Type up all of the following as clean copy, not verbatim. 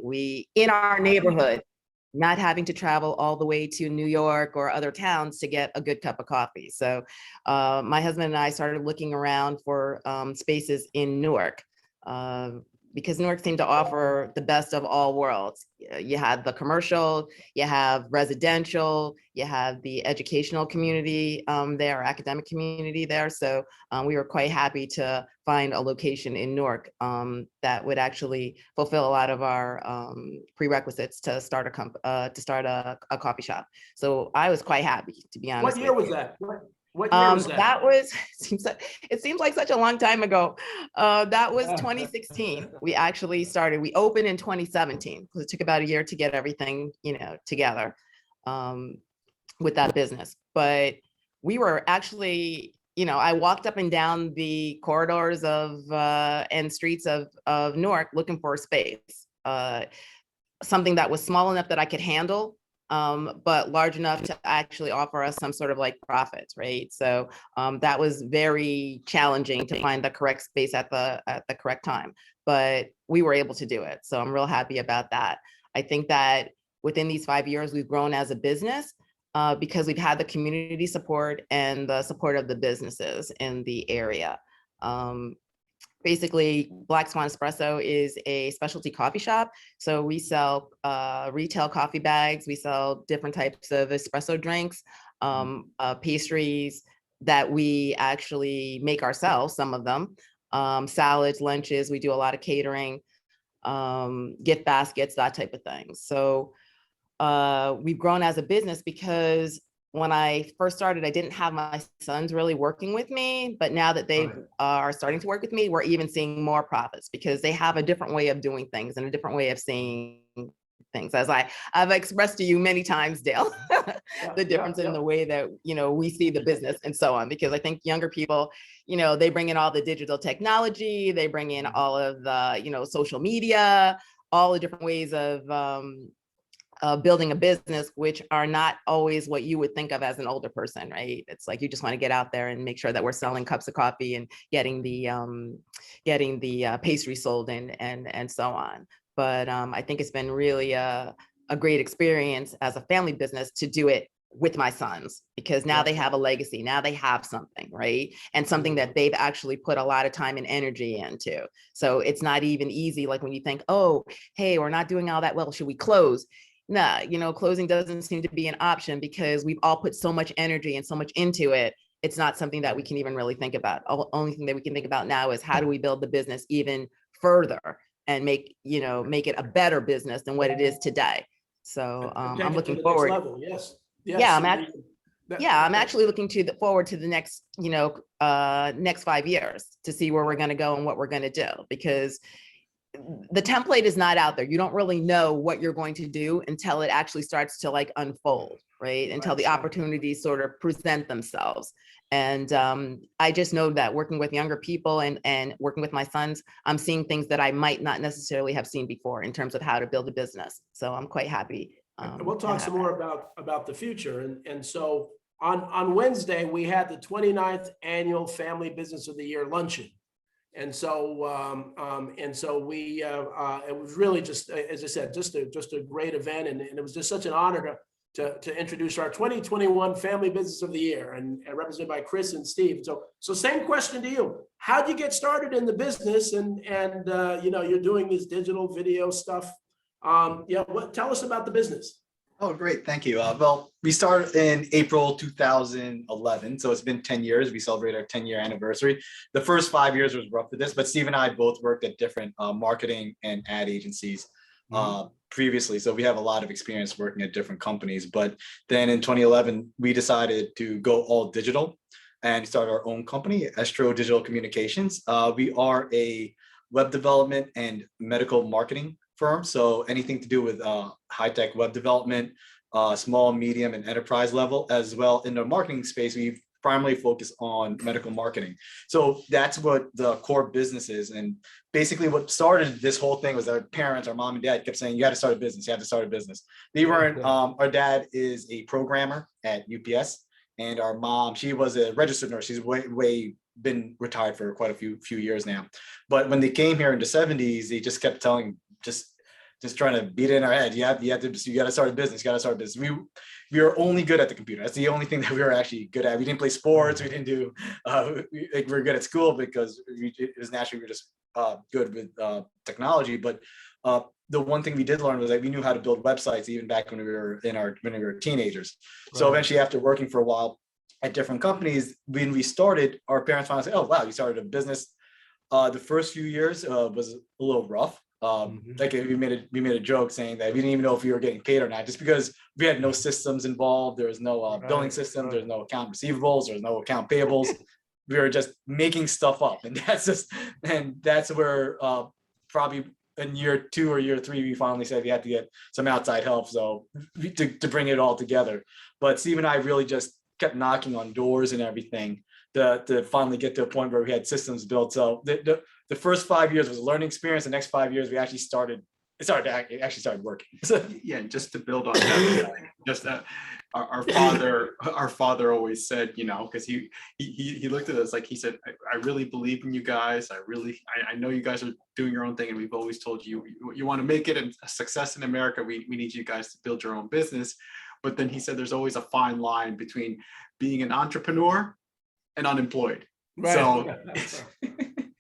We, in our neighborhood, not having to travel all the way to New York or other towns to get a good cup of coffee. So my husband and I started looking around for spaces in Newark, because Newark seemed to offer the best of all worlds. You had the commercial, you have residential, you have the educational community there, academic community there. So we were quite happy to find a location in Newark that would actually fulfill a lot of our prerequisites to start a coffee shop. So I was quite happy, to be honest. What year was that? What year was that? That was, it seems like such a long time ago. That was 2016. We actually started, we opened in 2017, because it took about a year to get everything, together with that business. But we were actually, I walked up and down the corridors of and streets of Newark looking for a space, something that was small enough that I could handle, but large enough to actually offer us some sort of like profits, right? So that was very challenging to find the correct space at the correct time, but we were able to do it. So I'm real happy about that. I think that within these 5 years, we've grown as a business because we've had the community support and the support of the businesses in the area. Basically, Black Swan Espresso is a specialty coffee shop. So we sell retail coffee bags. We sell different types of espresso drinks, pastries that we actually make ourselves, some of them, salads, lunches. We do a lot of catering, gift baskets, that type of thing. So we've grown as a business because when I first started, I didn't have my sons really working with me, but now that they are starting to work with me, we're even seeing more profits because they have a different way of doing things and a different way of seeing things. As I've expressed to you many times, Dale, the difference in the way that, we see the business and so on, because I think younger people, they bring in all the digital technology, they bring in all of the, social media, all the different ways of, building a business, which are not always what you would think of as an older person, right? It's like you just want to get out there and make sure that we're selling cups of coffee and getting the pastry sold and so on. But I think it's been really a great experience as a family business to do it with my sons, because now they have a legacy. Now they have something, right? And something that they've actually put a lot of time and energy into. So it's not even easy. Like when you think, oh, hey, we're not doing all that well, should we close? Nah, closing doesn't seem to be an option because we've all put so much energy and so much into it. It's not something that we can even really think about. The only thing that we can think about now is how do we build the business even further and make it a better business than what it is today. So I'm looking forward. Yes. Yeah, I'm actually looking forward to the next, next 5 years to see where we're going to go and what we're going to do, because the template is not out there. You don't really know what you're going to do until it actually starts to like unfold, right? Until the opportunities sort of present themselves. And I just know that working with younger people and working with my sons, I'm seeing things that I might not necessarily have seen before in terms of how to build a business. So I'm quite happy. We'll talk some more about the future. And so on Wednesday, we had the 29th annual Family Business of the Year luncheon. And so we it was really just, as I said, just a great event, and it was just such an honor to introduce our 2021 Family Business of the Year, and represented by Chris and Steve. So same question to you: how'd you get started in the business? And you're doing this digital video stuff. Tell us about the business. Oh, great. Thank you. Well, we started in April 2011. So it's been 10 years. We celebrate our 10-year anniversary. The first 5 years was rough with this, but Steve and I both worked at different marketing and ad agencies previously. So we have a lot of experience working at different companies. But then in 2011, we decided to go all digital and start our own company, Estro Digital Communications. We are a web development and medical marketing firm. So anything to do with high-tech web development, small, medium, and enterprise level, as well. In the marketing space, we primarily focus on medical marketing. So that's what the core business is. And basically what started this whole thing was our parents, our mom and dad kept saying, you got to start a business, you have to start a business. They weren't, our dad is a programmer at UPS, and our mom, she was a registered nurse. She's way been retired for quite a few years now. But when they came here in the 70s, they just kept telling, just just trying to beat it in our head. You got to start a business. You got to start a business. We were only good at the computer. That's the only thing that we were actually good at. We didn't play sports. We didn't do. We were good at school because it was naturally we were just good with technology. But the one thing we did learn was that we knew how to build websites even back when we were teenagers. So eventually, after working for a while at different companies, when we started, our parents finally said, "Oh wow, you started a business." The first few years was a little rough. Like we made a joke saying that we didn't even know if we were getting paid or not, just because we had no systems involved. There was no billing system. There's no account receivables. There's no account payables. We were just making stuff up, and that's where probably in year 2 or year 3 we finally said we had to get some outside help, so to bring it all together. But Steve and I really just kept knocking on doors and everything to finally get to a point where we had systems built. So the first 5 years was a learning experience. The next 5 years, we actually started working. Yeah, and just to build on that, just our father always said, because he looked at us like he said, I really believe in you guys. I know you guys are doing your own thing, and we've always told you want to make it a success in America. We need you guys to build your own business. But then he said there's always a fine line between being an entrepreneur and unemployed. Right. So,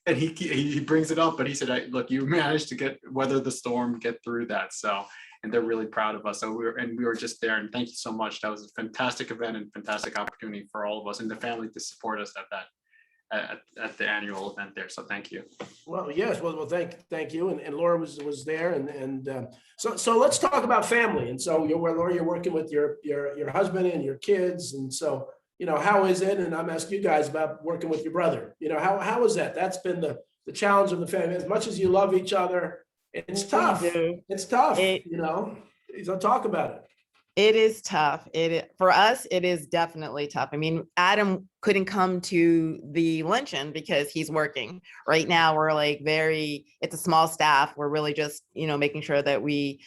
and he brings it up, but he said, look, you managed to weather the storm, get through that. So, and they're really proud of us. So we were just there, and thank you so much. That was a fantastic event and fantastic opportunity for all of us and the family to support us at the annual event there. So thank you. Well, yes. Well, thank you. And Laura was there. And so let's talk about family. And so Laura, you're working with your husband and your kids. And so, how is it? And I'm asking you guys about working with your brother. How is that? That's been the challenge of the family. As much as you love each other, it's tough. It's tough. So talk about it. It is tough. For us, it is definitely tough. I mean, Adam couldn't come to the luncheon because he's working. Right now, we're it's a small staff. We're really just, making sure that we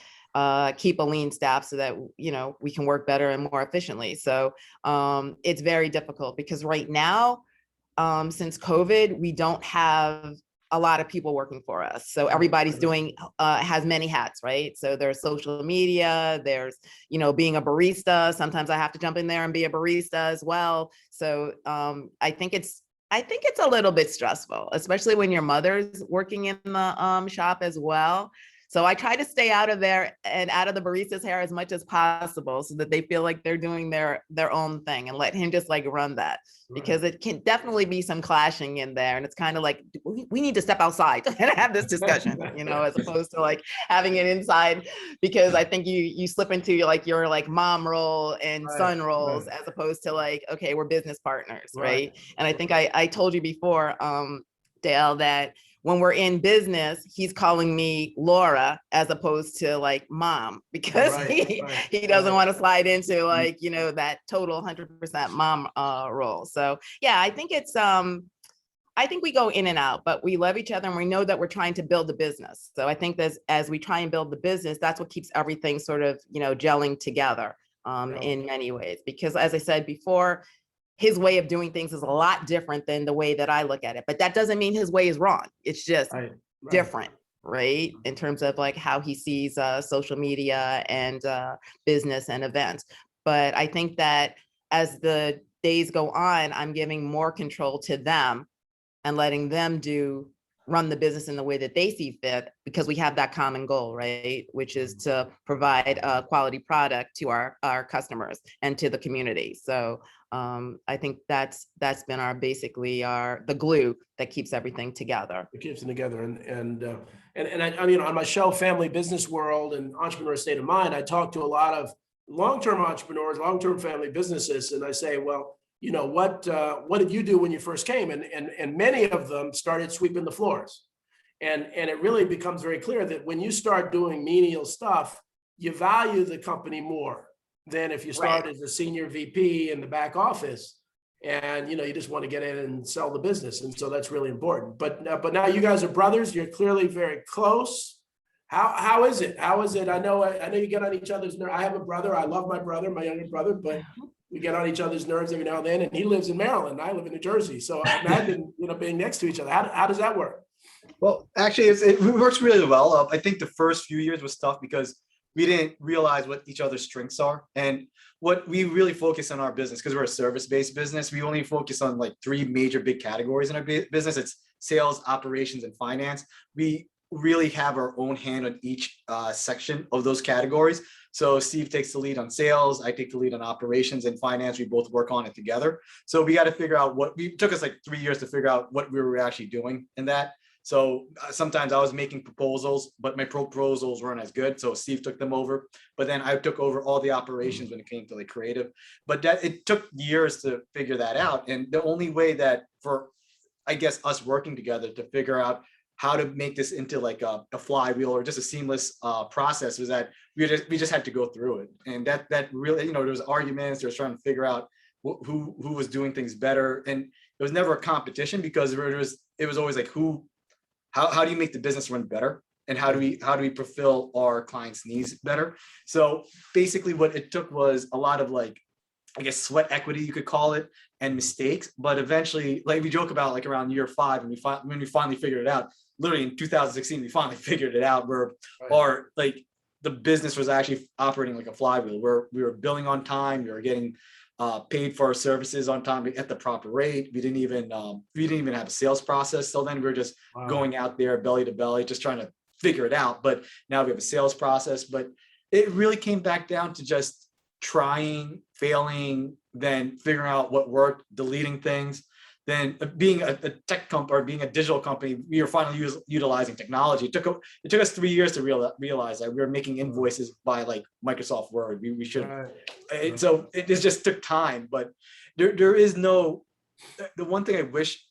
keep a lean staff so that, we can work better and more efficiently. So it's very difficult because right now, since COVID, we don't have a lot of people working for us. So everybody's has many hats, right? So there's social media, there's, being a barista. Sometimes I have to jump in there and be a barista as well. So I think it's a little bit stressful, especially when your mother's working in the shop as well. So I try to stay out of there and out of the barista's hair as much as possible so that they feel like they're doing their own thing and let him just run that, because it can definitely be some clashing in there. And it's kind of like, we need to step outside and have this discussion, as opposed to having it inside, because I think you slip into your mom role and son roles as opposed to okay, we're business partners. Right. And I think I told you before, Dale, that when we're in business, he's calling me Laura as opposed to mom, because he doesn't want to slide into that total 100% mom role. So yeah, I think I think we go in and out, but we love each other and we know that we're trying to build a business. So I think that as we try and build the business, that's what keeps everything sort of, gelling together in many ways. Because as I said before, his way of doing things is a lot different than the way that I look at it, but that doesn't mean his way is wrong. It's just different, right? In terms of how he sees social media and business and events. But I think that as the days go on, I'm giving more control to them and letting them run the business in the way that they see fit, because we have that common goal, right? Which is to provide a quality product to our customers and to the community. So I think that's been the glue that keeps everything together. It keeps it together. And I mean, on my show, Family Business World and Entrepreneur State of Mind, I talk to a lot of long-term entrepreneurs, long-term family businesses. And I say, well, what did you do when you first came? And many of them started sweeping the floors. And it really becomes very clear that when you start doing menial stuff, you value the company more than if you start as a senior VP in the back office and, you just want to get in and sell the business. And so that's really important. But now you guys are brothers. You're clearly very close. How is it? I know you get on each other's nerves. I have a brother. I love my brother, my younger brother, but we get on each other's nerves every now and then. And he lives in Maryland. I live in New Jersey. So imagine, being next to each other. How does that work? Well, actually, it works really well. I think the first few years was tough because we didn't realize what each other's strengths are. And what we really focus on our business, because we're a service-based business, we only focus on like three major big categories in our business. It's sales, operations, and finance. We really have our own hand on each section of those categories. So Steve takes the lead on sales, I take the lead on operations, and finance. We both work on it together. So we got to figure out it took us like 3 years to figure out what we were actually doing in that. So sometimes I was making proposals, but my proposals weren't as good. So Steve took them over, but then I took over all the operations when it came to like creative. But it took years to figure that out. And the only way that for, I guess, us working together to figure out how to make this into like a flywheel or just a seamless process was that we just had to go through it. And that really, there was arguments, there was trying to figure out who was doing things better. And it was never a competition because it was always like how do you make the business run better? And how do we fulfill our clients' needs better? So basically what it took was a lot of like, I guess, sweat equity, you could call it, and mistakes. But eventually, like we joke about like around year 5, when we finally figured it out, literally in 2016, we finally figured it out where the business was actually operating like a flywheel, where we were billing on time, we were getting paid for our services on time at the proper rate. We didn't even have a sales process. So then we were just going out there belly to belly, just trying to figure it out. But now we have a sales process. But it really came back down to just trying, failing, then figuring out what worked, deleting things. Then being a tech company or being a digital company, we were finally utilizing technology. It took us 3 years to realize that we were making invoices by like Microsoft Word. We should. Right. So it just took time, but there is no. The one thing I wish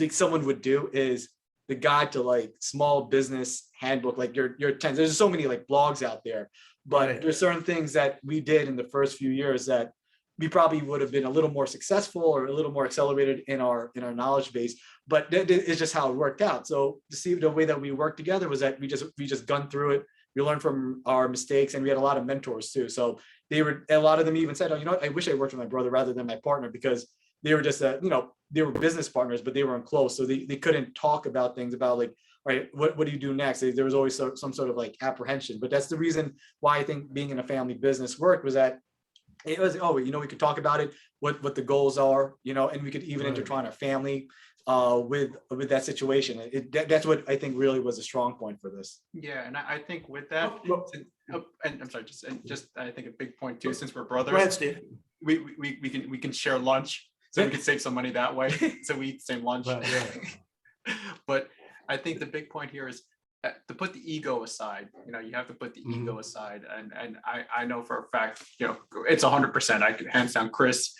someone would do is the guide to like small business handbook, like your 10. There's so many like blogs out there, but there's certain things that we did in the first few years that we probably would have been a little more successful or a little more accelerated in our knowledge base, but it's just how it worked out. So to see the way that we worked together was that we just gunned through it. We learned from our mistakes, and we had a lot of mentors too. So a lot of them even said, "Oh, I wish I worked with my brother rather than my partner," because they were just they were business partners, but they weren't close, so they couldn't talk about things about like, all right, what do you do next? There was always some sort of like apprehension. But that's the reason why I think being in a family business worked, was that it was, we could talk about it, what the goals are, and we could even intertwine our family with that situation. That's what I think really was a strong point for this. Yeah, and I think with that, and I'm sorry, just I think a big point too, since we're brothers, we can share lunch, so we can save some money that way. So we eat the same lunch. Right, yeah. But I think the big point here is to put the ego aside. You have to put the ego aside, and I know for a fact, it's 100%. I could hands down, Chris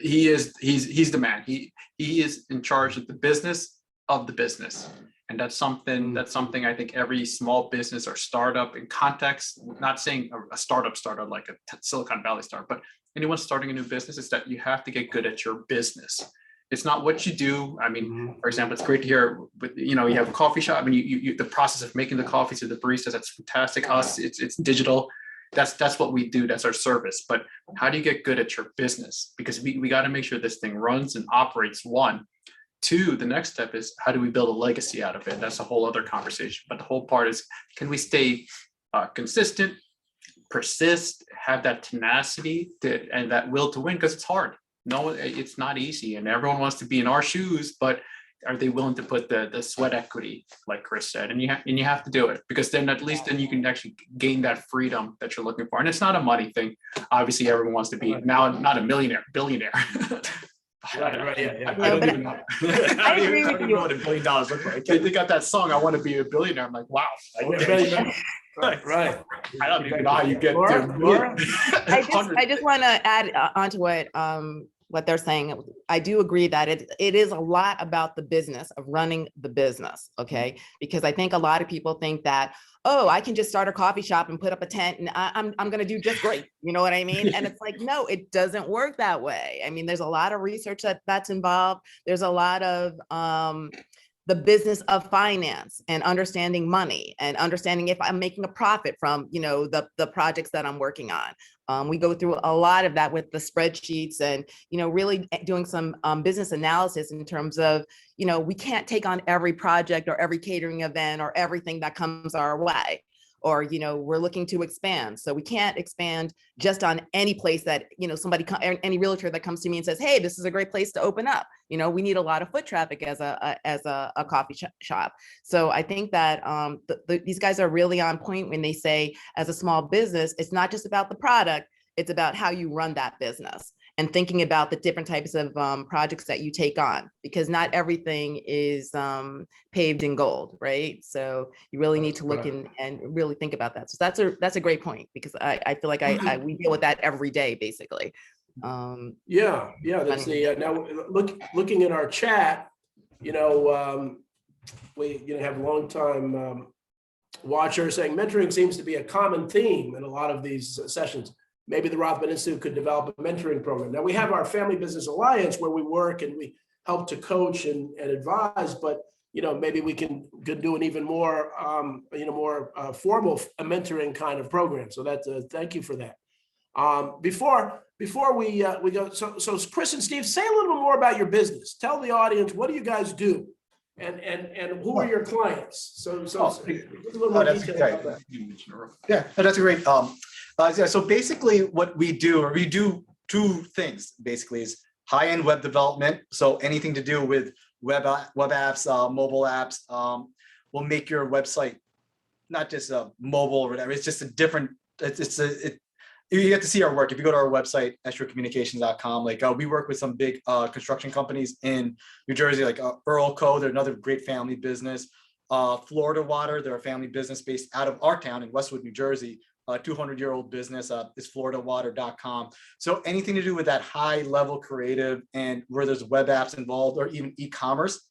he's the man. He is in charge of the business, and that's something I think every small business or startup in context, not saying a startup like a Silicon Valley startup, but anyone starting a new business, is that you have to get good at your business. It's not what you do. I mean, for example, it's great to hear, you have a coffee shop, and you the process of making the coffee to the baristas, that's fantastic. It's digital. That's what we do. That's our service. But how do you get good at your business? Because we got to make sure this thing runs and operates. 1, 2, the next step is, how do we build a legacy out of it? That's a whole other conversation. But the whole part is, can we stay consistent, persist, have that tenacity and that will to win? Because it's hard. No, it's not easy, and everyone wants to be in our shoes, but are they willing to put the sweat equity, like Chris said? And you have to do it, because then at least you can actually gain that freedom that you're looking for. And it's not a money thing. Obviously, everyone wants to be now not a billionaire. Right, yeah. I don't even know. I don't even know what $1 billion looks like. They got that song, "I Want to Be a Billionaire." I'm like, wow. Right. I don't even know how you get Laura? I just want to add onto what they're saying. I do agree that it is a lot about the business, of running the business, okay? Because I think a lot of people think that, I can just start a coffee shop and put up a tent and I'm going to do just great. You know what I mean? And it's like, no, it doesn't work that way. I mean, there's a lot of research that's involved. There's a lot of the business of finance and understanding money and understanding if I'm making a profit from, the projects that I'm working on. We go through a lot of that with the spreadsheets and, really doing some business analysis in terms of, we can't take on every project or every catering event or everything that comes our way. Or, we're looking to expand. So we can't expand just on any place that, any realtor that comes to me and says, hey, this is a great place to open up. We need a lot of foot traffic as a coffee shop. So I think that these guys are really on point when they say, as a small business, it's not just about the product, it's about how you run that business and thinking about the different types of projects that you take on, because not everything is paved in gold, right? So you really need to look and really think about that. So that's a great point, because I feel like we deal with that every day, basically. Yeah, that's the now looking in our chat, we have a long time watcher saying mentoring seems to be a common theme in a lot of these sessions. Maybe the Rothman Institute could develop a mentoring program. Now we have our Family Business Alliance where we work and we help to coach and advise, but maybe we could do an even more formal mentoring kind of program. So that's thank you for that. Before we go, so Chris and Steve, say a little bit more about your business. Tell the audience, what do you guys do, and who are your clients? So a little more detail about that. Yeah, that's great. So basically what we do two things, basically, is high-end web development. So anything to do with web apps, mobile apps, will make your website not just mobile or whatever. It's just a different, you get to see our work. If you go to our website, estrocommunications.com, we work with some big construction companies in New Jersey, like Earl Co. They're another great family business. Florida Water, they're a family business based out of our town in Westwood, New Jersey. 200-year-old business is floridawater.com. So anything to do with that high level creative and where there's web apps involved or even e-commerce,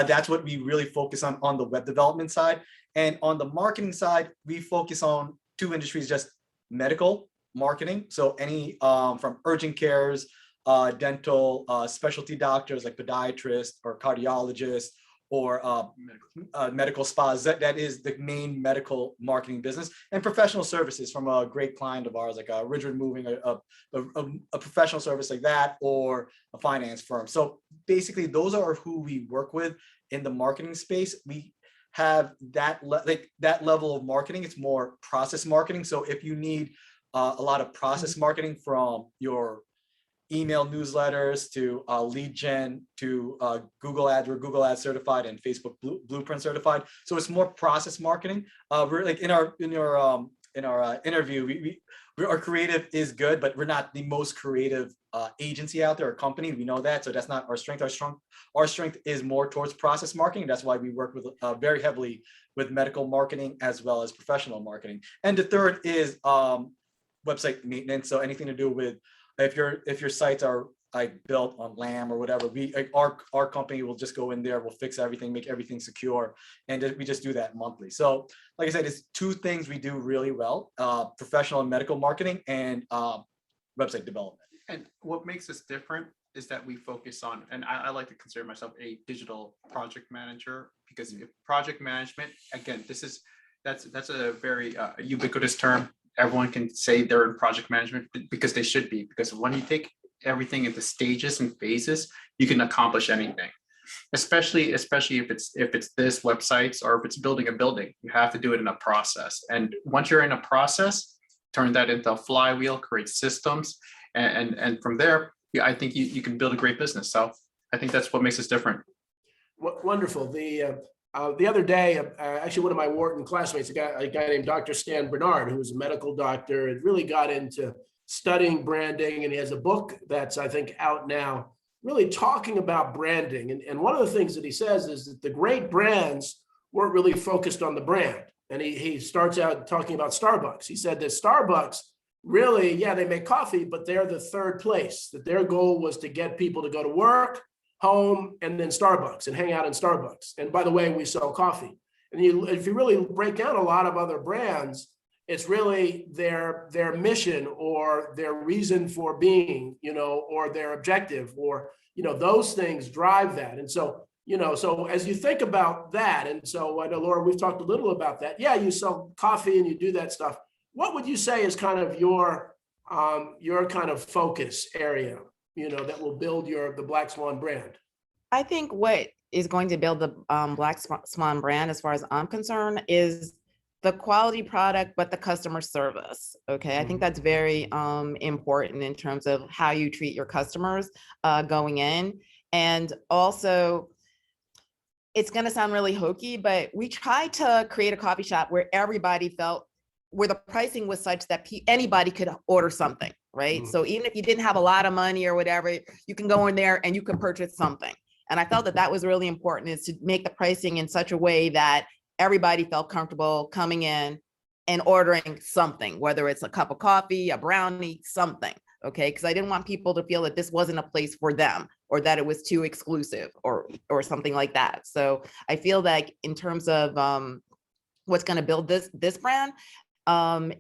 that's what we really focus on the web development side. And on the marketing side, we focus on two industries, just medical marketing. So any from urgent cares, dental, specialty doctors like podiatrists or cardiologists, or medical spas. That is the main medical marketing business, and professional services from a great client of ours, like a ridge removing, a professional service like that, or a finance firm. So basically, those are who we work with in the marketing space. We have that level of marketing. It's more process marketing. So if you need a lot of process marketing from your email newsletters to lead gen to Google Ads. We're Google Ads certified and Facebook Blueprint certified. So it's more process marketing. We're like in our interview, our creative is good, but we're not the most creative agency out there or company. We know that, so that's not our strength. Our strength is more towards process marketing. That's why we work with very heavily with medical marketing as well as professional marketing. And the third is website maintenance. So anything to do with if your sites are built on LAM or whatever, our company will just go in there, we'll fix everything, make everything secure, and we just do that monthly. So like I said, it's two things we do really well: professional and medical marketing and website development. And what makes us different is that we focus on, and I like to consider myself a digital project manager, because if project management, again, that's a very ubiquitous term. Everyone can say they're in project management because they should be, because when you take everything into stages and phases, you can accomplish anything. Especially if it's this websites or if it's building a building, you have to do it in a process. And once you're in a process, turn that into a flywheel, create systems, and from there, I think you can build a great business. So I think that's what makes us different. Wonderful. The other day, actually, one of my Wharton classmates, a guy named Dr. Stan Bernard, who was a medical doctor and really got into studying branding. And he has a book that's, I think, out now, really talking about branding. And one of the things that he says is that the great brands weren't really focused on the brand. And he starts out talking about Starbucks. He said that Starbucks really, they make coffee, but they're the third place, that their goal was to get people to go to work, home, and then Starbucks, and hang out in Starbucks. And by the way, we sell coffee. And if you really break down a lot of other brands, it's really their mission or their reason for being, or their objective, or, those things drive that. And so, so as you think about that, and so I know, Laura, we've talked a little about that. Yeah, you sell coffee and you do that stuff. What would you say is kind of your kind of focus area, that will build the Black Swan brand? I think what is going to build the Black Swan brand, as far as I'm concerned, is the quality product, but the customer service. Okay, I think that's very important in terms of how you treat your customers going in. And also, it's going to sound really hokey, but we tried to create a coffee shop where everybody felt, where the pricing was such that anybody could order something, right? So even if you didn't have a lot of money or whatever, you can go in there and you can purchase something. And I felt that that was really important, is to make the pricing in such a way that everybody felt comfortable coming in and ordering something, whether it's a cup of coffee, a brownie, something. Okay, because I didn't want people to feel that this wasn't a place for them, or that it was too exclusive, or something like that. So I feel like in terms of what's going to build this brand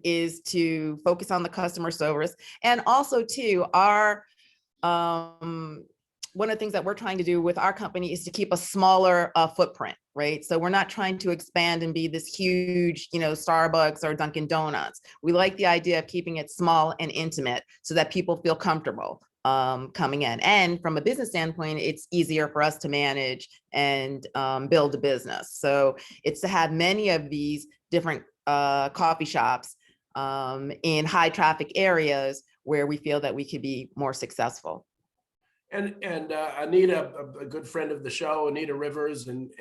is to focus on the customer service, and also too, our one of the things that we're trying to do with our company is to keep a smaller footprint, right? So we're not trying to expand and be this huge, Starbucks or Dunkin' Donuts. We like the idea of keeping it small and intimate so that people feel comfortable coming in. And from a business standpoint, it's easier for us to manage and build a business. So it's to have many of these different coffee shops in high traffic areas where we feel that we could be more successful. And Anita, a good friend of the show, Anita Rivers, and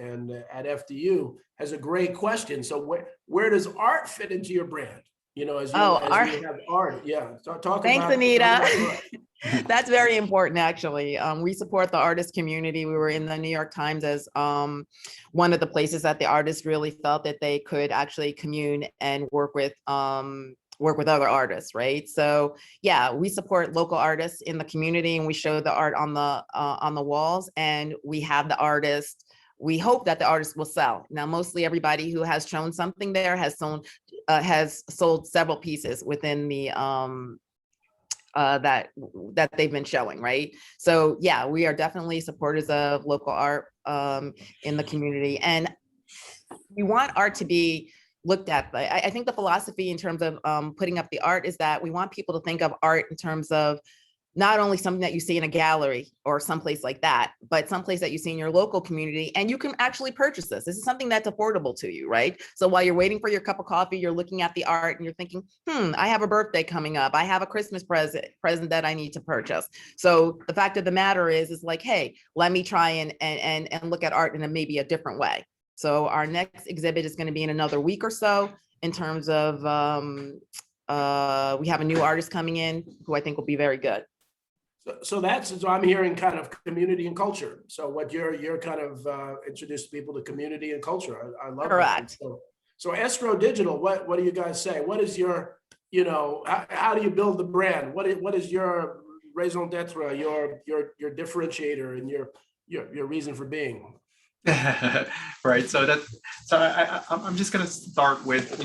at FDU, has a great question. So where does art fit into your brand? As you have art. Yeah. Thanks, Anita. That's very important, actually. We support the artist community. We were in the New York Times as one of the places that the artists really felt that they could actually commune and work with other artists, right? So yeah, we support local artists in the community, and we show the art on the walls, and we have the artists. We hope that the artists will sell. Now, mostly everybody who has shown something there has sold several pieces within the that they've been showing, right? So yeah, we are definitely supporters of local art in the community, and we want art to be looked at. I think the philosophy in terms of putting up the art is that we want people to think of art in terms of not only something that you see in a gallery or someplace like that, but someplace that you see in your local community, and you can actually purchase this. This is something that's affordable to you, right? So while you're waiting for your cup of coffee, you're looking at the art and you're thinking, I have a birthday coming up. I have a Christmas present that I need to purchase. So the fact of the matter is like, hey, let me try and look at art in maybe a different way. So our next exhibit is going to be in another week or so, in terms of we have a new artist coming in who I think will be very good. So I'm hearing kind of community and culture. So what you're kind of introduced people to community and culture. I love Correct. that. So Estro Digital, what do you guys say? What is your, how do you build the brand? What is your raison d'etre, your differentiator, and your reason for being? Right. So I'm just going to start with,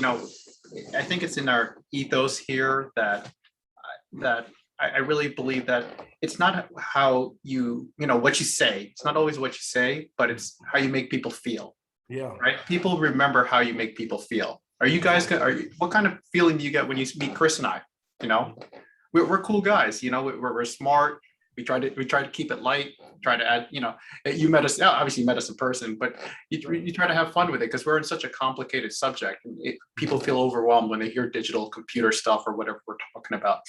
I think it's in our ethos here that I really believe that it's not how what you say. It's not always what you say, but it's how you make people feel. Yeah. Right. People remember how you make people feel. What kind of feeling do you get when you meet Chris and I? We're cool guys. We're smart. We try to keep it light, try to add, you met us, obviously you met us in person, but you try to have fun with it, because we're in such a complicated subject. People feel overwhelmed when they hear digital computer stuff or whatever we're talking about,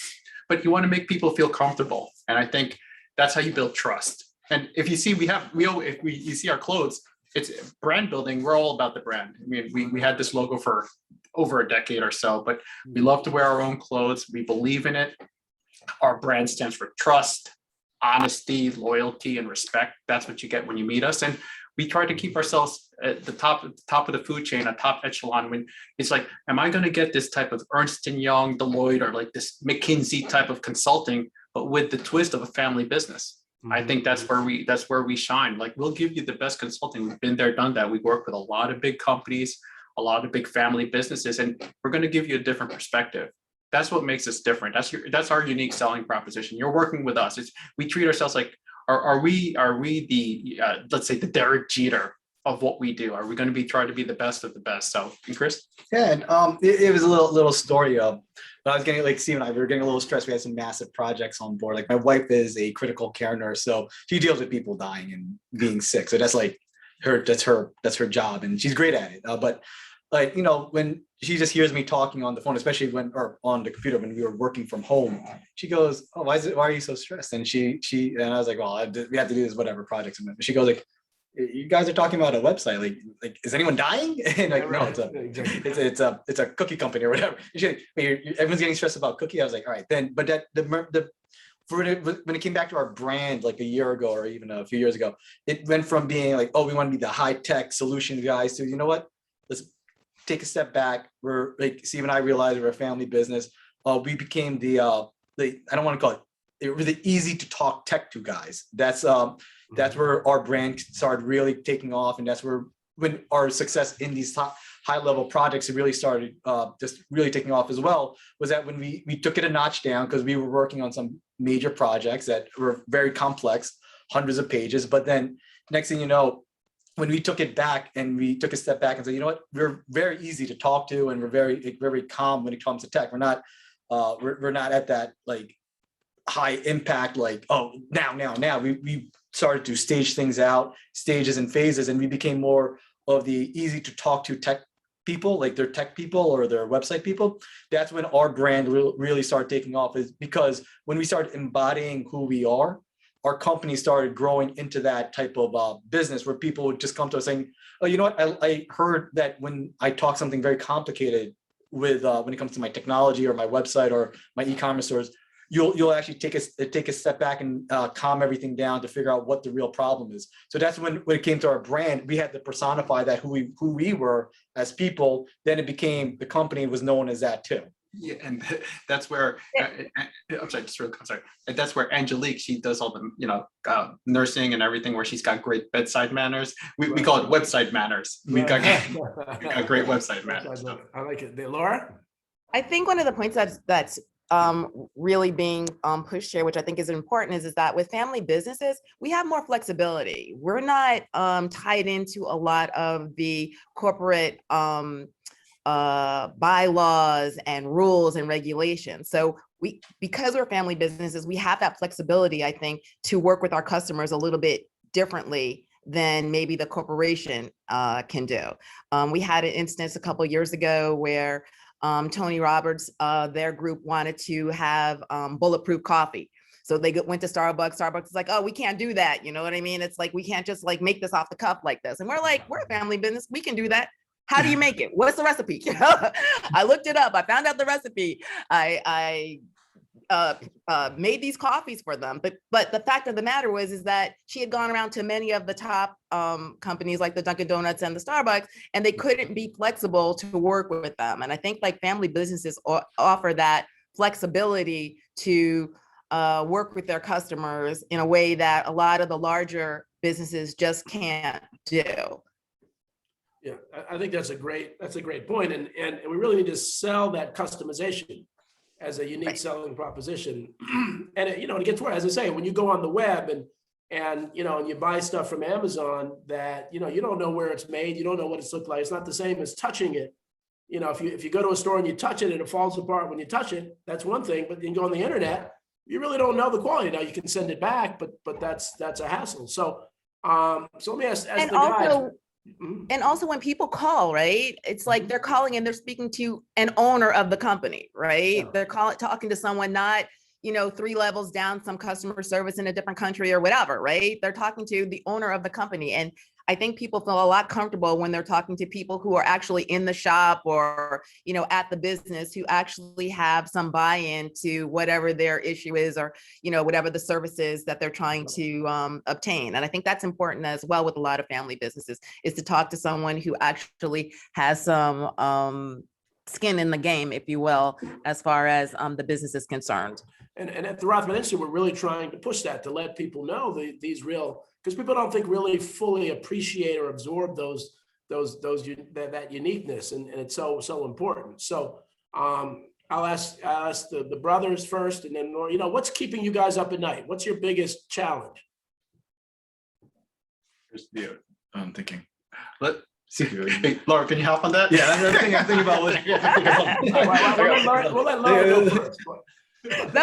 but you want to make people feel comfortable. And I think that's how you build trust. And if you see, you see our clothes, it's brand building. We're all about the brand. I mean, we had this logo for over a decade or so, but we love to wear our own clothes. We believe in it. Our brand stands for trust, honesty, loyalty, and respect. That's what you get when you meet us. And we try to keep ourselves at the top of the food chain, a top echelon. When it's like, am I going to get this type of Ernst & Young, Deloitte, or like this McKinsey type of consulting, but with the twist of a family business? I think that's where we shine. Like, we'll give you the best consulting. We've been there, done that. We work with a lot of big companies, a lot of big family businesses, and we're going to give you a different perspective. That's what makes us different. That's our unique selling proposition. You're working with us. We treat ourselves like are we the let's say the Derek Jeter of what we do? Are we going to be trying to be the best of the best? So, and Chris? Yeah, and it was a little story of when I was getting, like Steve and I, we were getting a little stressed. We had some massive projects on board. Like my wife is a critical care nurse, so she deals with people dying and being sick. So that's like that's her job, and she's great at it. But like, when she just hears me talking on the phone, especially or on the computer when we were working from home, she goes, "Oh, why are you so stressed?" And and I was like, "Well, we have to do this whatever projects." And she goes like, "You guys are talking about a website. Like, is anyone dying?" And like, no, it's a cookie company or whatever. And she's like, everyone's getting stressed about cookie. I was like, all right, then. But when it came back to our brand like a year ago or even a few years ago, it went from being like, oh, we want to be the high tech solution guys to, you know what? Let's take a step back. We're like, Steve and I realized we're a family business. We became the I don't want to call it really easy to talk tech to guys. That's where our brand started really taking off, and that's where when our success in these high level projects really started just really taking off as well. Was that when we took it a notch down because we were working on some major projects that were very complex, hundreds of pages. But then next thing you know, when we took it back and we took a step back and said, you know what, we're very easy to talk to, and we're very calm when it comes to tech. We're not at that like high impact, like, oh, now we started to stage things out, stages and phases, and we became more of the easy to talk to tech people, like their tech people or their website people. That's when our brand really started taking off, is because when we started embodying who we are, our company started growing into that type of business where people would just come to us saying, oh, you know what, I heard that when I talk something very complicated with when it comes to my technology or my website or my e-commerce stores, you'll actually take a step back and calm everything down to figure out what the real problem is. So that's when it came to our brand, we had to personify that who we were as people. Then it became, the company was known as that too. Yeah, and that's where I'm sorry. And that's where Angelique, she does all the nursing and everything, where she's got great bedside manners. We call it website manners. We've got great website manners. I like it. Laura? I think one of the points that's really being pushed here, which I think is important, is that with family businesses, we have more flexibility. We're not tied into a lot of the corporate bylaws and rules and regulations. So because we're family businesses, we have that flexibility, I think, to work with our customers a little bit differently than maybe the corporation can do. We had an instance a couple of years ago where Tony Roberts, their group wanted to have bulletproof coffee. So they went to Starbucks. Starbucks is like, oh, we can't do that. You know what I mean? It's like, we can't just like make this off the cuff like this. And we're like, we're a family business. We can do that. How do you make it? What's the recipe? I looked it up. I found out the recipe. I made these coffees for them. But the fact of the matter is that she had gone around to many of the top companies like the Dunkin' Donuts and the Starbucks, and they couldn't be flexible to work with them. And I think like family businesses offer that flexibility to work with their customers in a way that a lot of the larger businesses just can't do. Yeah, I think that's a great point. And we really need to sell that customization as a unique selling proposition. And it gets worse. As I say, when you go on the web and you buy stuff from Amazon that, you don't know where it's made, you don't know what it's looked like. It's not the same as touching it. If you go to a store and you touch it and it falls apart when you touch it, that's one thing. But you go on the internet, you really don't know the quality. Now you can send it back, but that's a hassle. So let me ask the guys. And also when people call, right, it's like they're calling and they're speaking to an owner of the company, right? Yeah. They're talking to someone, not, 3 levels down, some customer service in a different country or whatever, right? They're talking to the owner of the company. And I think people feel a lot comfortable when they're talking to people who are actually in the shop or, at the business, who actually have some buy-in to whatever their issue is, or, whatever the services that they're trying to obtain. And I think that's important as well with a lot of family businesses, is to talk to someone who actually has some skin in the game, if you will, as far as the business is concerned. And at the Rothman Institute, we're really trying to push that, to let people know these real, because people don't think really fully appreciate or absorb that uniqueness, and it's so important. So I'll ask the brothers first, and then what's keeping you guys up at night? What's your biggest challenge? I'm thinking. Hey, Laura, can you help on that? Yeah, I'm thinking about what. We'll let Laura go first. No,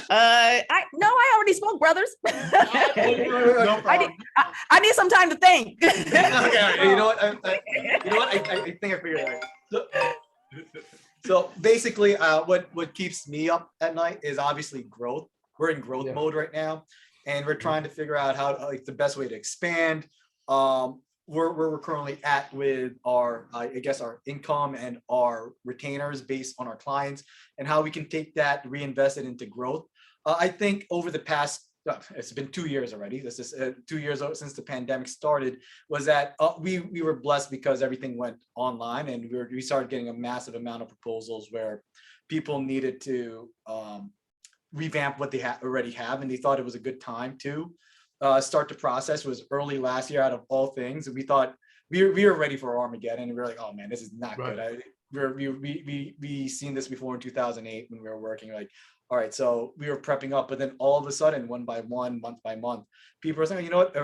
I already spoke, brothers. No I problem. need some time to think. Okay, you know what? I think I figured it out. So basically, what keeps me up at night is obviously growth. We're in growth mode right now, and we're trying to figure out how the best way to expand. Where we're currently at with our, I guess, our income and our retainers based on our clients, and how we can take that, reinvest it into growth. I think over the past, it's been 2 years already. This is 2 years since the pandemic started. Was that we were blessed because everything went online, and we started getting a massive amount of proposals where people needed to revamp what they already have, and they thought it was a good time to start the process. It was early last year out of all things. And we thought we were ready for Armageddon, and we were like, oh man, this is not good. We seen this before in 2008 when we were working, like, all right, so we were prepping up, but then all of a sudden, one by one, month by month, people are saying, you know what,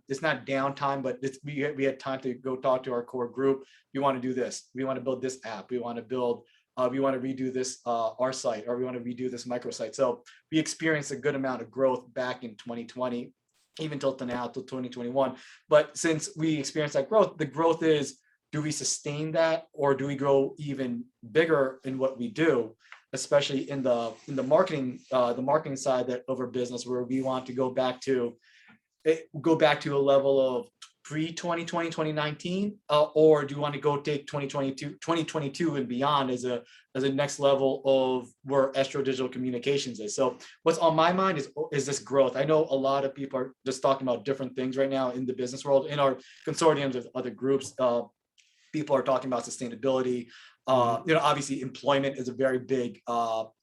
it's not downtime, but we had time to go talk to our core group. We want to do this. We want to build this app. We want to build, we want to redo this, our site, or we want to redo this microsite. So we experienced a good amount of growth back in 2020, even till now, till 2021. But since we experienced that growth, the growth is, do we sustain that, or do we grow even bigger in what we do, especially in the marketing side of our business, where we want to go back to a level of pre-2020, 2019, or do you want to go take 2022 and beyond as a next level of where Estro Digital Communications is? So what's on my mind is this growth. I know a lot of people are just talking about different things right now in the business world, in our consortiums with other groups. People are talking about sustainability. Obviously employment is a very big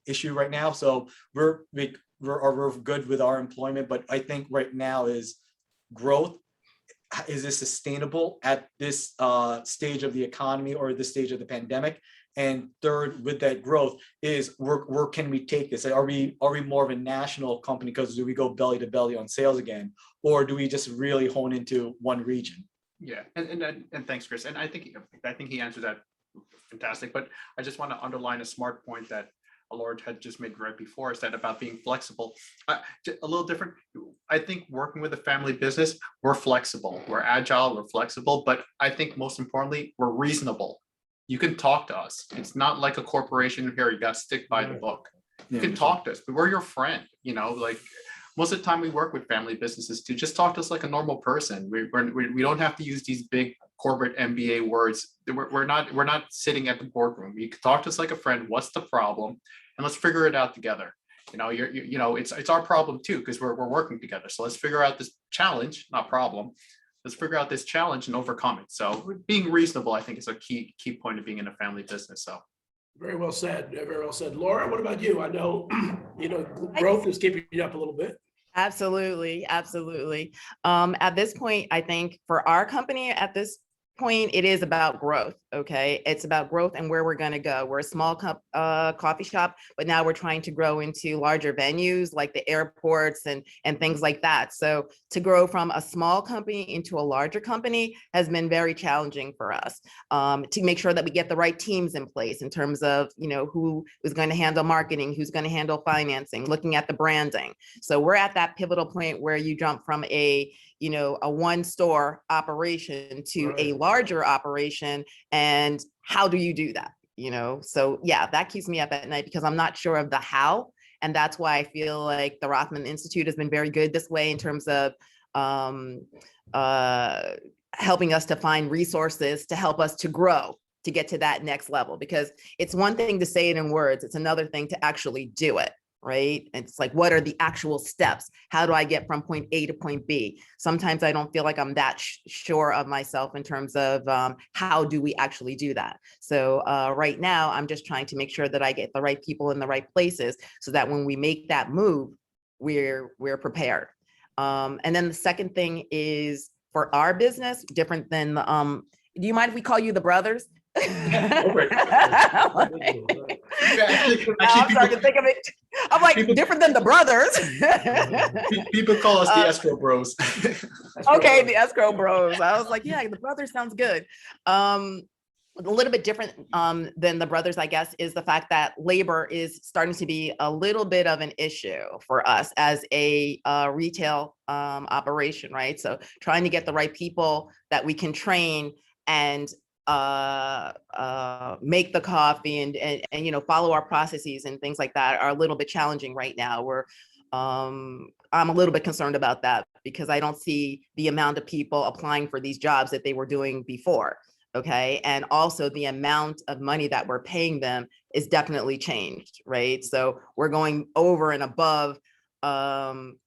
issue right now. So we're good with our employment, but I think right now is growth. Is this sustainable at this stage of the economy or this stage of the pandemic? And third, with that growth, is where can we take this? Are we more of a national company, because do we go belly to belly on sales again, or do we just really hone into one region? Yeah, and thanks, Chris. And I think he answered that fantastic. But I just want to underline a smart point that Laura had just made right before us, that about being flexible. A little different. I think working with a family business, we're flexible, we're agile, we're flexible, but I think most importantly, we're reasonable. You can talk to us. It's not like a corporation here, you got to stick by the book. You can talk to us, but we're your friend. Like most of the time we work with family businesses too. Just talk to us like a normal person. We don't have to use these big corporate MBA words. We're not sitting at the boardroom. You can talk to us like a friend. What's the problem? And let's figure it out together. It's our problem too, because we're working together. So let's figure out this challenge, not problem. Let's figure out this challenge and overcome it. So being reasonable, I think, is a key point of being in a family business. So very well said. Very well said. Laura, what about you? I know, growth is keeping you up a little bit. Absolutely. At this point, I think for our company at this point, it is about growth. Okay. It's about growth and where we're going to go. We're a small coffee shop, but now we're trying to grow into larger venues like the airports and things like that. So to grow from a small company into a larger company has been very challenging for us, to make sure that we get the right teams in place in terms of, who is going to handle marketing, who's going to handle financing, looking at the branding. So we're at that pivotal point where you jump from a one store operation to a larger operation. And how do you do that? So yeah, that keeps me up at night because I'm not sure of the how. And that's why I feel like the Rothman Institute has been very good this way in terms of helping us to find resources to help us to grow, to get to that next level. Because it's one thing to say it in words, it's another thing to actually do it. Right? It's like, what are the actual steps? How do I get from point A to point B? Sometimes I don't feel like I'm that sure of myself in terms of how do we actually do that? So right now, I'm just trying to make sure that I get the right people in the right places so that when we make that move, we're prepared. And then the second thing is for our business, different than the, do you mind if we call you the brothers? I'm starting to think of it I'm like, People- different than the brothers. People call us the escrow bros. Okay, the escrow bros. I was like, yeah, the brothers sounds good. A little bit different than the brothers, I guess, is the fact that labor is starting to be a little bit of an issue for us as a retail operation, right? So trying to get the right people that we can train and make the coffee and you know, follow our processes and things like that are a little bit challenging right now. I'm a little bit concerned about that because I don't see the amount of people applying for these jobs that they were doing before. Okay. And also the amount of money that we're paying them is definitely changed, right? So we're going over and above, you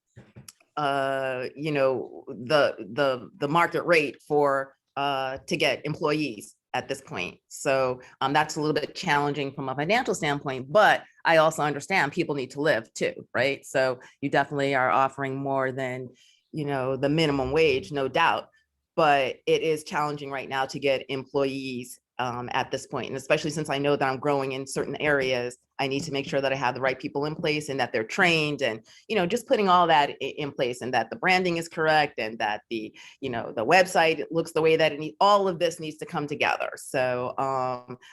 know, the market rate for, to get employees at this point. So that's a little bit challenging from a financial standpoint, but I also understand people need to live too, right? So you definitely are offering more than, you know, the minimum wage, no doubt. But it is challenging right now to get employees at this point. And especially since I know that I'm growing in certain areas, I need to make sure that I have the right people in place and that they're trained and, you know, just putting all that in place and that the branding is correct and that the, you know, the website looks the way that it needs, all of this needs to come together. So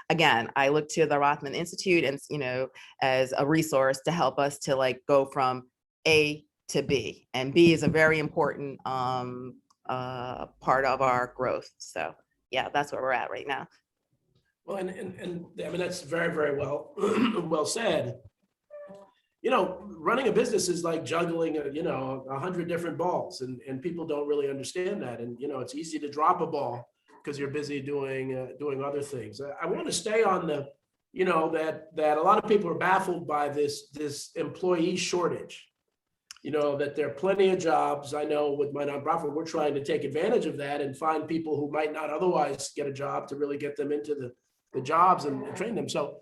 again, I look to the Rothman Institute and, you know, as a resource to help us to like go from A to B, and B is a very important part of our growth. So yeah, that's where we're at right now. Well, and I mean, that's very, very well, well said. You know, running a business is like juggling, you know, 100 different balls, and people don't really understand that. And, you know, it's easy to drop a ball because you're busy doing other things. I want to stay on the, you know, that a lot of people are baffled by this employee shortage. You know, that there are plenty of jobs. I know with my nonprofit, we're trying to take advantage of that and find people who might not otherwise get a job to really get them into the jobs and train them. So,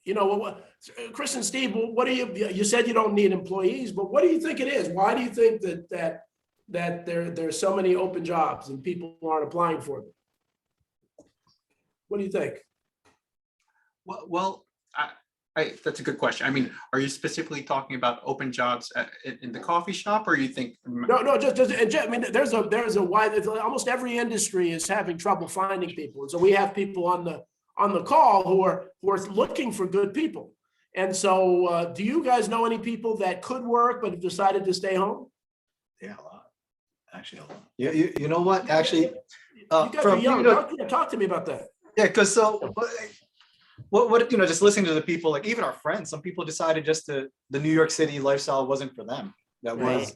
you know, Chris and Steve, what do you said you don't need employees, but what do you think it is? Why do you think that there's so many open jobs and people aren't applying for them? What do you think? Well, that's a good question. I mean, are you specifically talking about open jobs in the coffee shop, or you think? No, just I mean, there's a wide. Almost every industry is having trouble finding people, and so we have people on the call who are looking for good people. And so, do you guys know any people that could work but have decided to stay home? Yeah, a lot. Actually, a lot. You know what? Actually, You guys are young. Talk to me about that. yeah, because so. What you know, just listening to the people, like even our friends, some people decided just the New York City lifestyle wasn't for them. That was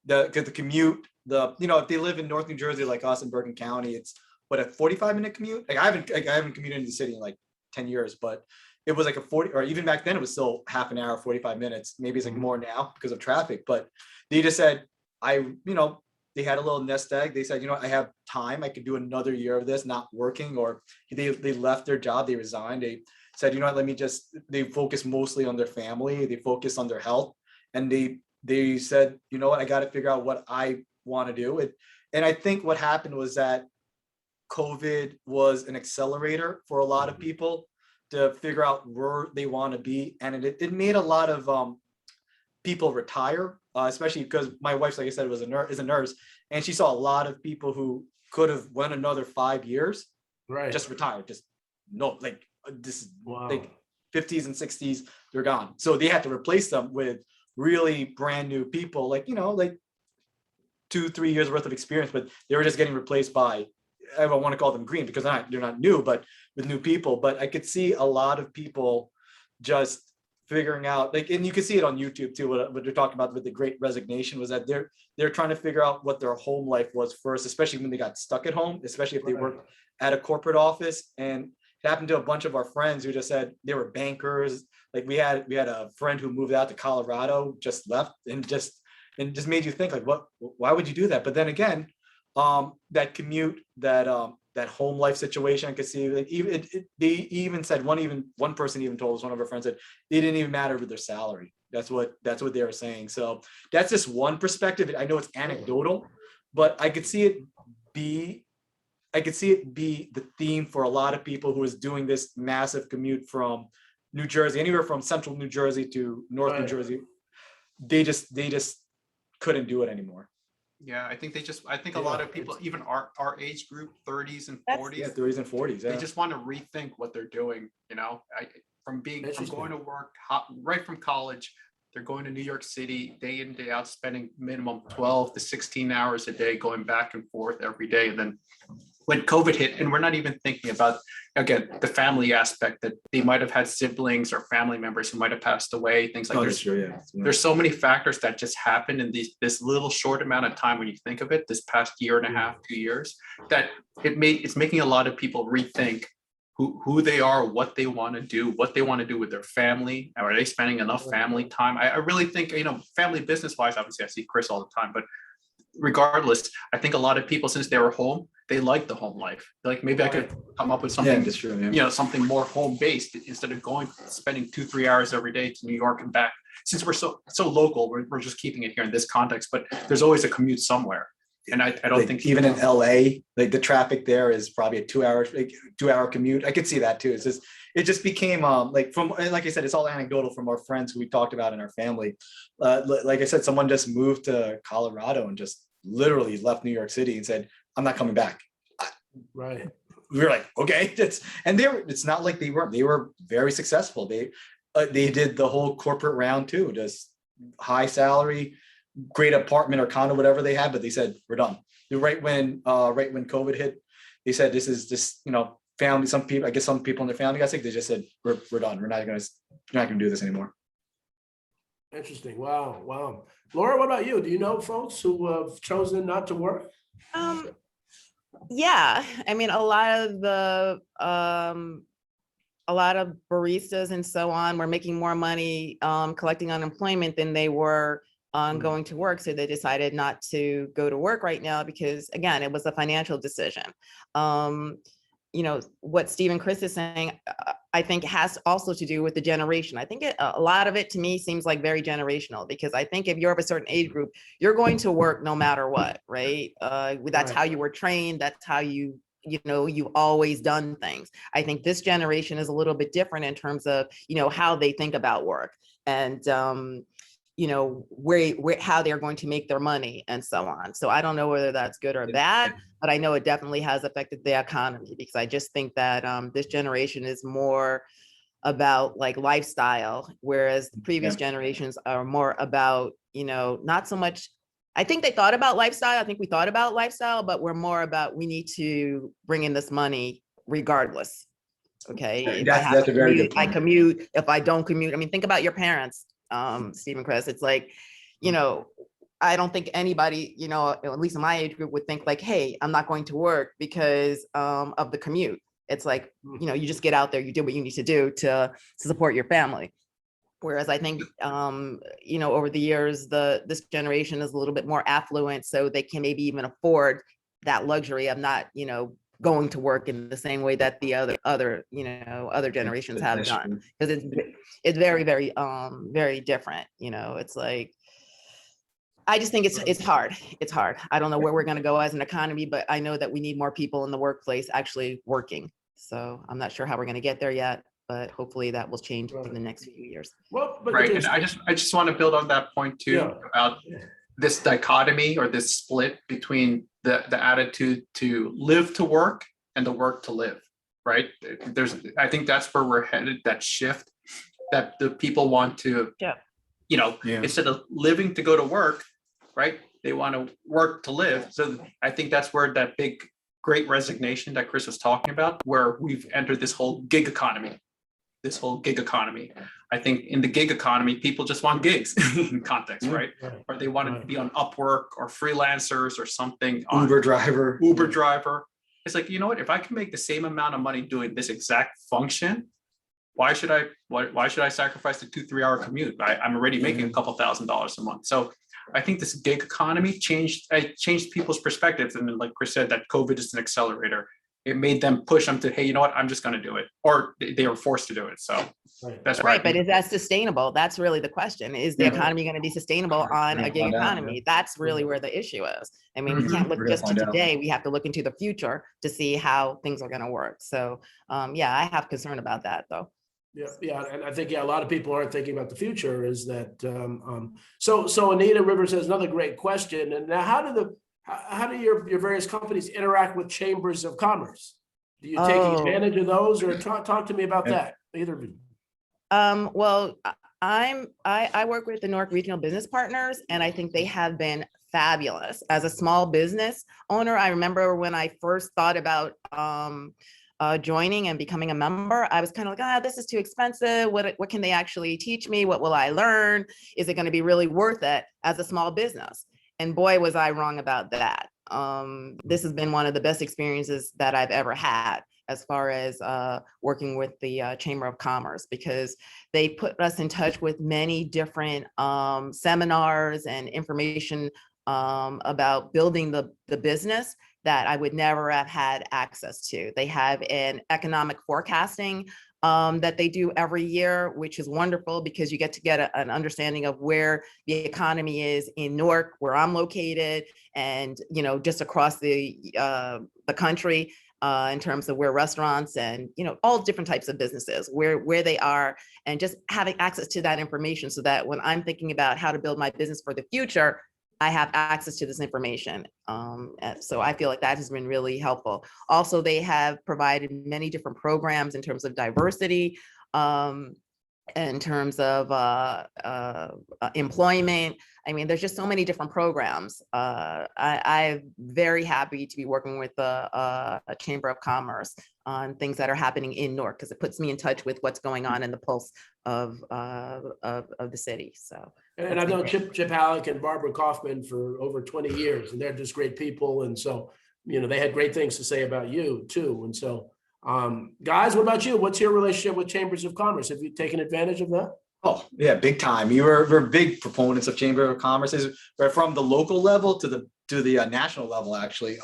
the commute, you know, if they live in North New Jersey like us in Bergen County, it's what, a 45-minute commute. Like I haven't commuted into the city in like 10 years, but it was like a 40, or even back then it was still half an hour, 45 minutes. Maybe it's like more now because of traffic. But they just said, you know, they had a little nest egg. They said, you know, I have time. I could do another year of this, not working. Or they left their job. They resigned. They said, you know what, they focus mostly on their family. They focus on their health. And they said, you know what, I got to figure out what I want to do. And I think what happened was that COVID was an accelerator for a lot of people to figure out where they want to be. And it made a lot of people retire. Especially because my wife, like I said, is a nurse, and she saw a lot of people who could have went another 5 years, Right? Just retired, just no, like this, Wow. like 50s and 60s, they're gone. So they had to replace them with really brand new people, like, you know, like 2-3 years worth of experience, but they were just getting replaced by, I don't want to call them green because they're not new, but with new people. But I could see a lot of people just figuring out, like, and you can see it on YouTube too, what they're talking about with the Great Resignation, was that they're trying to figure out what their home life was first, especially when they got stuck at home, especially if they worked at a corporate office. And it happened to a bunch of our friends who just said they were bankers. Like we had a friend who moved out to Colorado, just left, and just made you think, like, why would you do that? But then again, that commute, that home life situation, I could see, like, they even said, one person even told us, one of our friends said, they didn't even matter with their salary. That's what they were saying. So that's just one perspective. I know it's anecdotal, but I could see it be the theme for a lot of people who is doing this massive commute from New Jersey, anywhere from central New Jersey to North New Right. Jersey, they just couldn't do it anymore. Yeah, I think a lot of people, even our age group, 30s and That's- 40s, Yeah, 30s and 40s. they Yeah. just want to rethink what they're doing, you know, from Interesting. going to work right from college, they're going to New York City day in, day out, spending minimum 12 to 16 hours a day, going back and forth every day. And then when COVID hit, and we're not even thinking about, again, the family aspect, that they might have had siblings or family members who might have passed away, things like Oh, there's that's true. Yeah. there's so many factors that just happened in this little short amount of time when you think of it, this past year and a half, 2 years, that it's making a lot of people rethink who they are, what they want to do with their family. Are they spending enough family time? I really think, you know, family business wise, obviously I see Chris all the time, but regardless, I think a lot of people, since they were home, they like the home life. Like, maybe I could come up with Yeah, something, that's true. Yeah. you know, something more home based instead of spending 2-3 hours every day to New York and back. Since we're so local, we're just keeping it here in this context, but there's always a commute somewhere. And I don't Like, think even in LA, like the traffic there is probably a 2 hour commute. I could see that too. It just became like I said, it's all anecdotal from our friends who we talked about in our family. Like I said, someone just moved to Colorado and just literally left New York City and said, I'm not coming back. Right. We were like, okay. It's not like they were very successful. They did the whole corporate round too, just high salary, great apartment or condo, whatever they had, but they said, we're done. Right when COVID hit, they said, this is just, you know, family. Some people in their family got sick. They just said, we're done. You're not gonna do this anymore. Interesting. Wow. Laura, what about you? Do you know folks who have chosen not to work? Yeah, I mean, a lot of baristas and so on were making more money collecting unemployment than they were on going to work. So they decided not to go to work right now because, again, it was a financial decision. You know, what Steve and Chris is saying, I think has also to do with the generation. I think a lot of it to me seems like very generational, because I think if you're of a certain age group, you're going to work no matter what, right? That's how you were trained. That's how you've always done things. I think this generation is a little bit different in terms of, you know, how they think about work and, you know, how they're going to make their money and so on. So I don't know whether that's good or bad, but I know it definitely has affected the economy, because I just think that this generation is more about like lifestyle, whereas the previous generations are more about, you know, not so much. I think they thought about lifestyle. I think we thought about lifestyle, but we're more about, we need to bring in this money regardless. Okay. If That's a very good I point. commute, if I don't commute, I mean, think about your parents, Steve and Chris. It's like, you know, I don't think anybody, you know, at least in my age group, would think like, hey, I'm not going to work because of the commute. It's like, you know, you just get out there, you do what you need to do to support your family. Whereas I think, you know, over the years, this generation is a little bit more affluent, so they can maybe even afford that luxury of not, you know, going to work in the same way that the other generations have done. Because it's very, very, very different. You know, it's like, I just think it's hard. It's hard. I don't know where we're going to go as an economy, but I know that we need more people in the workplace actually working. So I'm not sure how we're going to get there yet, but hopefully that will change in the next few years. Well, but right. And I just want to build on that point too, about this dichotomy or this split between the attitude to live to work and the work to live, right? I think that's where we're headed, that shift that the people want to, you know, instead of living to go to work, right? They want to work to live. So I think that's where that big, great resignation that Chris was talking about, where we've entered this whole gig economy. I think in the gig economy, people just want gigs in context, right? Or they want to be on Upwork or freelancers or something. Uber driver. It's like, you know what? If I can make the same amount of money doing this exact function, why should I sacrifice the 2-3 hour commute? I'm already making a couple $1,000s a month. So I think this gig economy changed people's perspectives. And then, like Chris said, that COVID is an accelerator. It made them push them to, hey, you know what? I'm just going to do it. Or they were forced to do it. So that's right. But is that sustainable? That's really the question. Is the economy going to be sustaable on a gig economy? That's really where the issue is. I mean, we can't look just to today. We have to look into the future to see how things are going to work. So yeah, I have concern about that though. Yeah, and I think a lot of people aren't thinking about the future. Is that so? Anita Rivers has another great question. And now, how do your various companies interact with chambers of commerce? Do you take advantage of those, or talk to me about that? Either of you. Well, I work with the Newark Regional Business Partners, and I think they have been fabulous. As a small business owner, I remember when I first thought about joining and becoming a member, I was kind of like, this is too expensive. What can they actually teach me? What will I learn? Is it going to be really worth it as a small business? And boy, was I wrong about that. This has been one of the best experiences that I've ever had as far as working with the Chamber of Commerce, because they put us in touch with many different seminars and information about building the business that I would never have had access to. They have an economic forecasting that they do every year, which is wonderful because you get to get an understanding of where the economy is in Newark, where I'm located, and just across the country in terms of where restaurants and all different types of businesses, where they are, and just having access to that information so that when I'm thinking about how to build my business for the future, I have access to this information. So I feel like that has been really helpful. Also, they have provided many different programs in terms of diversity, in terms of employment. I mean, there's just so many different programs. I'm very happy to be working with a Chamber of Commerce on things that are happening in Newark, because it puts me in touch with what's going on in the pulse of the city. So. And I've known Chip Halleck and Barbara Kaufman for over 20 years, and they're just great people. And so, they had great things to say about you too. And so, guys, what about you? What's your relationship with Chambers of Commerce? Have you taken advantage of that? Oh yeah, big time. We're big proponents of Chamber of Commerce, from the local level to the national level. Actually,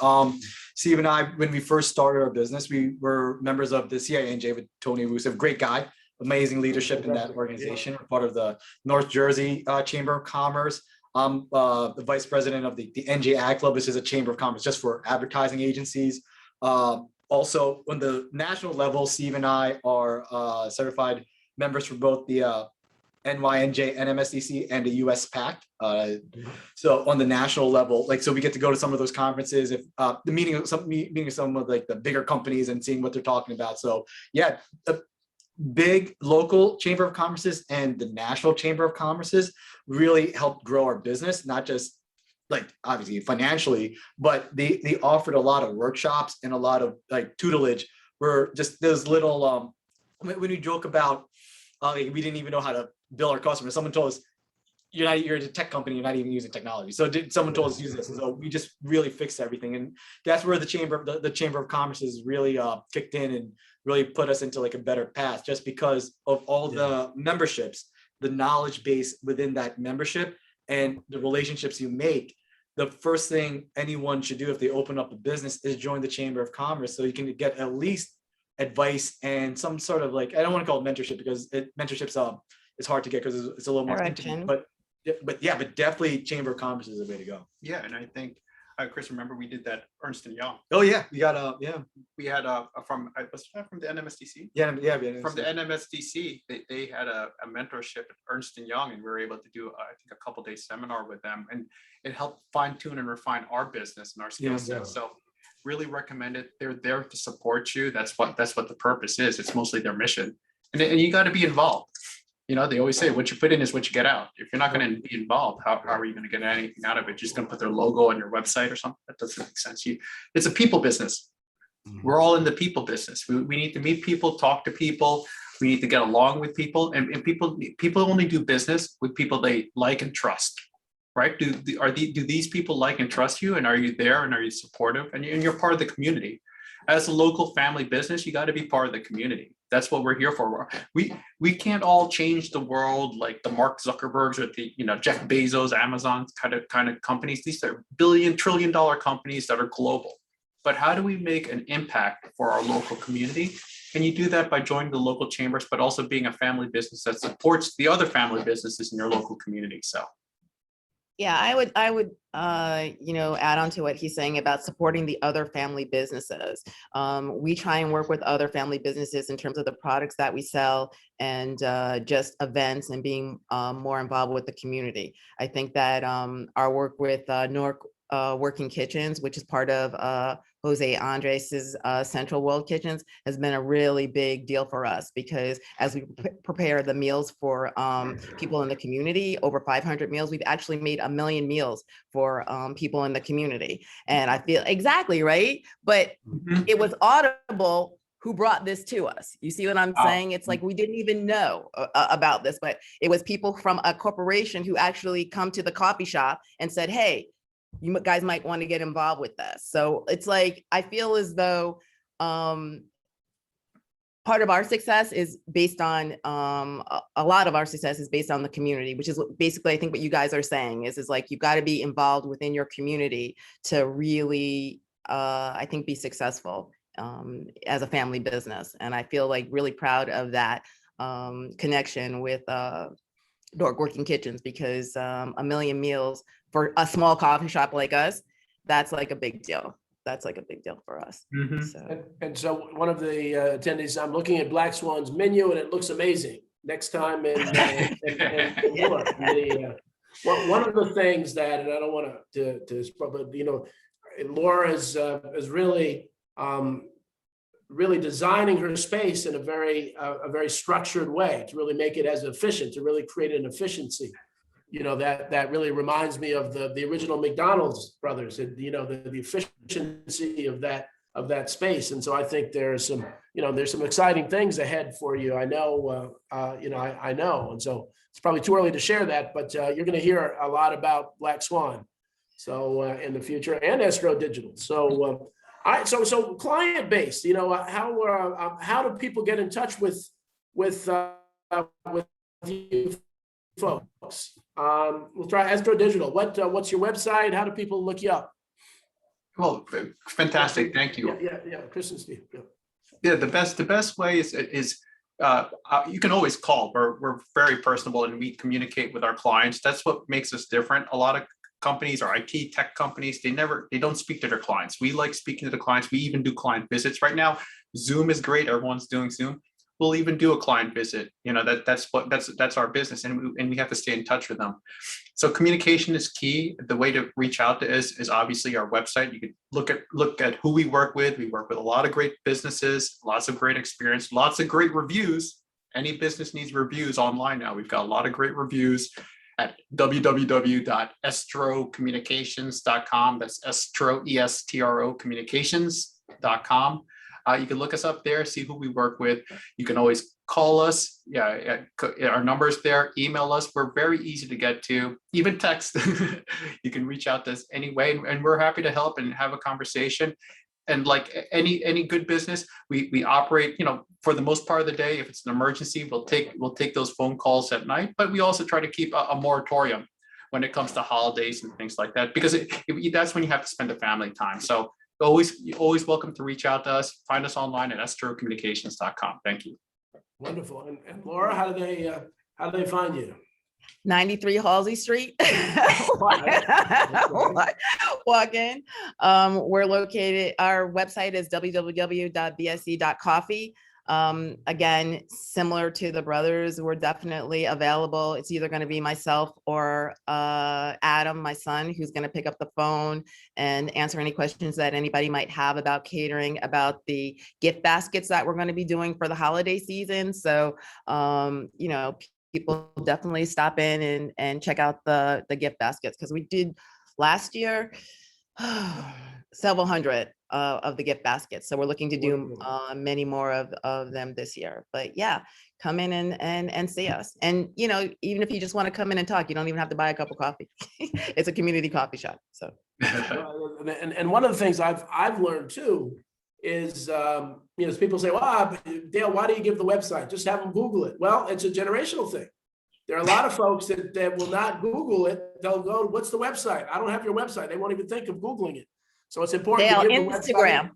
Steve and I, when we first started our business, we were members of the CINJ with Tony Rusev, great guy. Amazing leadership in that organization. We're part of the North Jersey Chamber of Commerce. I'm the vice president of the NJ Ag Club. This is a Chamber of Commerce just for advertising agencies. Also, on the national level, Steve and I are certified members for both the NYNJ, NMSDC, and the US PAC. So on the national level, so we get to go to some of those conferences, if the meeting some of the bigger companies and seeing what they're talking about. So yeah, the big local Chamber of Commerces and the national Chamber of Commerces really helped grow our business, not just obviously financially, but they offered a lot of workshops and a lot of tutelage, where just those little when we joke about we didn't even know how to bill our customers. Someone told us, you're a tech company, you're not even using technology. So someone told us to use this. And so we just really fixed everything. And that's where the Chamber of Commerce has really kicked in and really put us into a better path, just because of all the memberships, the knowledge base within that membership, and the relationships you make. The first thing anyone should do if they open up a business is join the Chamber of Commerce, so you can get at least advice and some sort of I don't want to call it mentorship, because mentorship's it's hard to get because it's a little more intimate, but definitely Chamber of Commerce is the way to go. Yeah, and I think Chris, remember we did that Ernst & Young. Oh yeah, we got we had from the NMSDC. Yeah, From the NMSDC, they had a mentorship at Ernst & Young, and we were able to do I think a couple days seminar with them, and it helped fine tune and refine our business and our skill set. So really recommend it. They're there to support you. That's what the purpose is. It's mostly their mission, and you got to be involved. They always say what you put in is what you get out. If you're not going to be involved, how are you going to get anything out of it? You're just going to put their logo on your website or something? That doesn't make sense. It's a people business. We're all in the people business. We need to meet people, talk to people. We need to get along with people, and people only do business with people they like and trust, right? Do these people like and trust you, and are you there, and are you supportive, and you're part of the community? As a local family business, you got to be part of the community. That's what we're here for. We can't all change the world like the Mark Zuckerbergs or the Jeff Bezos, Amazon kind of companies. These are billion, trillion-dollar companies that are global. But how do we make an impact for our local community? And you do that by joining the local chambers, but also being a family business that supports the other family businesses in your local community. So Yeah, I would, add on to what he's saying about supporting the other family businesses. We try and work with other family businesses in terms of the products that we sell and just events and being more involved with the community. I think that our work with Newark Working Kitchens, which is part of Jose Andres's Central World Kitchens, has been a really big deal for us because as we prepare the meals for people in the community, over 500 meals, we've actually made 1 million meals for people in the community. And I feel exactly right, but it was Audible who brought this to us. You see what I'm saying? It's like we didn't even know about this, but it was people from a corporation who actually come to the coffee shop and said, hey, you guys might want to get involved with this. So it's like, I feel as though part of our success is based on, a lot of our success is based on the community, which is basically, I think what you guys are saying is like, you've got to be involved within your community to really, I think, be successful as a family business. And I feel like really proud of that connection with Newark Working Kitchens, because 1 million meals for a small coffee shop like us, that's like a big deal. That's like a big deal for us. So. And so one of the attendees, I'm looking at Black Swan's menu and it looks amazing. Next time in Newark, one of the things that, and I don't want to but Laura is really really designing her space in a very structured way to really make it as efficient, to really create an efficiency. That really reminds me of the original McDonald's brothers, and the efficiency of that space. And so I think there's some exciting things ahead for you. I know, I know. And so it's probably too early to share that, but you're going to hear a lot about Black Swan. So in the future, and Estro Digital. So so client base, how do people get in touch with you folks? We'll try Estro Digital. What's your website? How do people look you up? Well, fantastic. Thank you. Yeah. Christian Steve. Yeah, the best way is you can always call. We're very personable and we communicate with our clients. That's what makes us different. A lot of companies or IT tech companies, they don't speak to their clients. We like speaking to the clients. We even do client visits right now. Zoom is great. Everyone's doing Zoom. We'll even do a client visit. That's our business, and we have to stay in touch with them. So communication is key. The way to reach out to us is obviously our website. You can look at who we work with. We work with a lot of great businesses, lots of great experience, lots of great reviews. Any business needs reviews online now. We've got a lot of great reviews at www.estrocommunications.com. That's Estro, ESTRO communications.com. You can look us up there, see who we work with. You can always call us. Yeah, our number's there. Email us. We're very easy to get to. Even text. You can reach out to us anyway, and we're happy to help and have a conversation. And like any good business, we operate, for the most part of the day. If it's an emergency, we'll take those phone calls at night. But we also try to keep a moratorium when it comes to holidays and things like that, because that's when you have to spend the family time. So always welcome to reach out to us. Find us online at estrocommunications.com. Thank you. Wonderful. And Laura, how do they find you? 93 Halsey Street. Walk in. We're located, our website is www.bse.coffee. Again, similar to the brothers, we're definitely available. It's either going to be myself or Adam, my son, who's going to pick up the phone and answer any questions that anybody might have about catering, about the gift baskets that we're going to be doing for the holiday season. So, people definitely stop in and check out the gift baskets, because we did last year several hundred of the gift baskets. So we're looking to do many more of them this year. But yeah, come in and see us. And even if you just want to come in and talk, you don't even have to buy a cup of coffee. It's a community coffee shop. So and one of the things I've learned too is as people say, well, Dale, why do you give the website? Just have them Google it. Well, it's a generational thing. There are a lot of folks that will not Google it. They'll go, what's the website? I don't have your website. They won't even think of Googling it. So it's important Dale, to give Instagram.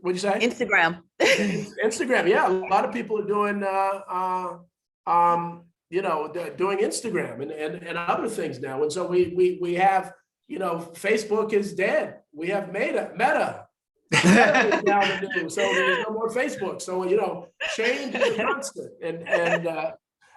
What'd you say? Instagram. Instagram, yeah. A lot of people are doing doing Instagram and other things now. And so we have, Facebook is dead. We have Meta. Meta is now the new, so there's no more Facebook. So, change is a constant. And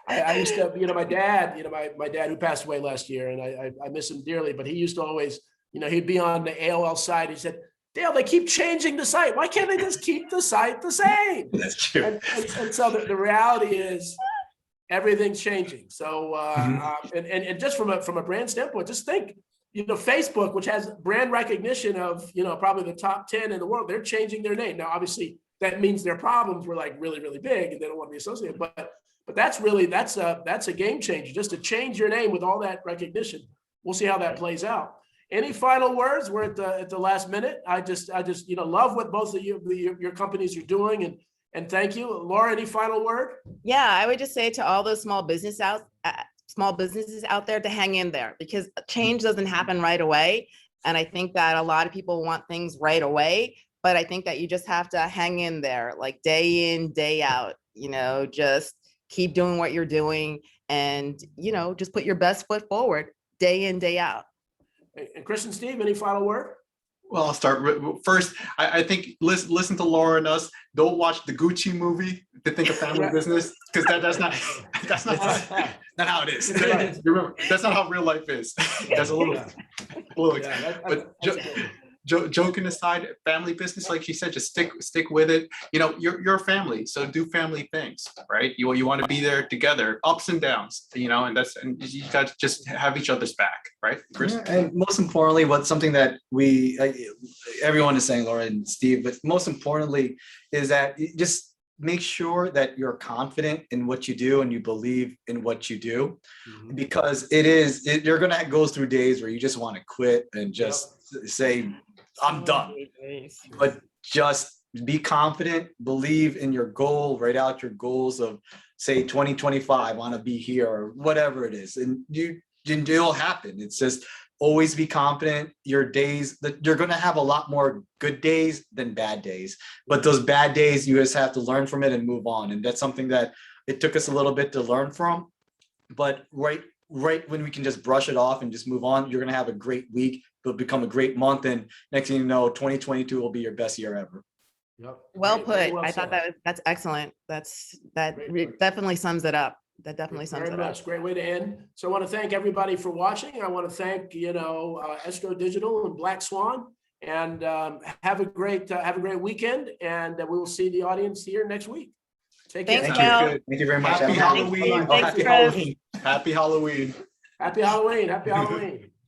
I used to, my dad, my dad who passed away last year, and I miss him dearly, but he used to always, he'd be on the AOL site. He said, Dale, they keep changing the site. Why can't they just keep the site the same? That's true. And so the reality is everything's changing. So, and just from a brand standpoint, just think, Facebook, which has brand recognition of, probably the top 10 in the world, they're changing their name. Now, obviously that means their problems were like really, really big and they don't want to be associated, but that's a game changer, just to change your name with all that recognition. We'll see how that plays out. Any final words? We're at the last minute. I just love what both of your companies are doing, and thank you. Laura, any final word? Yeah, I would just say to all those small businesses out there to hang in there, because change doesn't happen right away. And I think that a lot of people want things right away, but I think that you just have to hang in there, like day in, day out, just keep doing what you're doing, and, just put your best foot forward day in, day out. And Christian, Steve, any final word? Well, I'll start first. I think listen to Laura and us. Don't watch the Gucci movie to think of family business, because that's not not how it is. Remember, that's not how real life is. That's a little. Joking aside, family business, like she said, just stick with it. You're a family, so do family things, right? You want to be there together, ups and downs, and you guys just have each other's back, right? Chris? Yeah, and most importantly, something that everyone is saying, Laura and Steve, but most importantly is that you just make sure that you're confident in what you do and you believe in what you do, because you're going to go through days where you just want to quit and just say, I'm done. But just be confident, believe in your goal, write out your goals of, say, 2025, want to be here, or whatever it is. And it'll happen. It's just always be confident. Your days, you're going to have a lot more good days than bad days. But those bad days, you just have to learn from it and move on. And that's something that it took us a little bit to learn from. But right when we can just brush it off and just move on, you're going to have a great week. It'll become a great month, and next thing you know, 2022 will be your best year ever. Yep. Well Very, put. very well I thought said. that's excellent. Great. Definitely sums it up. That definitely sums Very it up. much. Great way to end. So I want to thank everybody for watching. I want to thank, Estro Digital and Black Swan, and have a great weekend. And we will see the audience here next week. Take care. Thanks, Thank Bill. you. Thank you very much. Happy Halloween. Thanks, Happy Chris. Halloween. Happy Halloween. Happy Halloween. Happy Halloween.